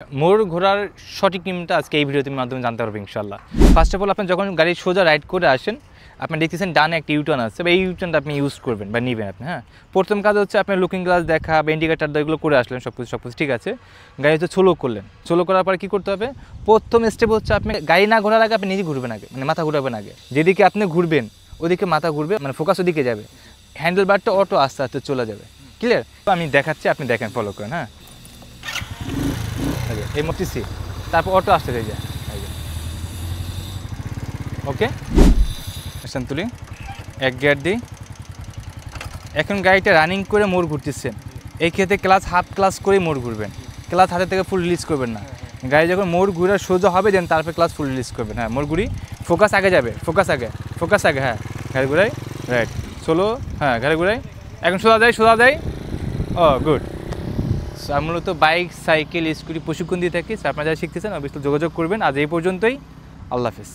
মোড় ঘোরার সঠিক নিয়মটা আজকে এই ভিডিওর মাধ্যমে জানতে পারবেন ইনশাআল্লাহ। ফার্স্ট অফ অল আপনি যখন গাড়ি সোজা রাইড করে আসেন, আপনি দেখতেছেন ডানে একটা ইউটার্ন আছে, বা এই ইউটার্নটা আপনি ইউজ করবেন বা নেবেন আপনি। হ্যাঁ, প্রথম কাজ হচ্ছে আপনার লুকিং গ্লাস দেখা বা ইন্ডিকেটার এগুলো করে আসলেন, সব কিছু ঠিক আছে। গাড়ি হচ্ছে স্লো করলেন, স্লো করার পর কী করতে হবে, প্রথম স্টেপ হচ্ছে আপনি গাড়ি না ঘোরার আগে আপনি নিজে ঘুরবেন আগে, মানে মাথা ঘুরাবেন আগে। যেদিকে আপনি ঘুরবেন ওদিকে মাথা ঘুরবে, মানে ফোকাস ওদিকে যাবে, হ্যান্ডেল বারটা অটো আস্তে আস্তে চলে যাবে। ক্লিয়ার? তো আমি দেখাচ্ছি, আপনি দেখেন, ফলো করেন। হ্যাঁ, এই মতিছি, তারপর অটো আসতে যায়। ওকে, আসেন তুলি, এক গিয়ার দিই। এখন গাড়িটা রানিং করে মোড় ঘুরতেছেন, এই ক্ষেত্রে ক্লাচ হাফ ক্লাচ করে মোড় ঘুরবেন, ক্লাচ হাতে থেকে ফুল রিলিজ করবেন না। গাড়ি যখন মোড় ঘুরে সোজা হবে দেন তারপরে ক্লাচ ফুল রিলিজ করবেন। হ্যাঁ, মোড় ঘুরি, ফোকাস আগে যাবে, ফোকাস আগে। হ্যাঁ, গাড়ি ঘুরাই, রাইট, সোলো, হ্যাঁ গাড়ি ঘুরাই, এখন সোজা যায়। ও গুড। আমি মূলত বাইক, সাইকেল, স্কুটি প্রশিক্ষণ দিয়ে থাকি। আপনারা যারা শিখতেছেন অবশ্যই যোগাযোগ করবেন। আজ এই পর্যন্তই, আল্লাহ হাফেজ।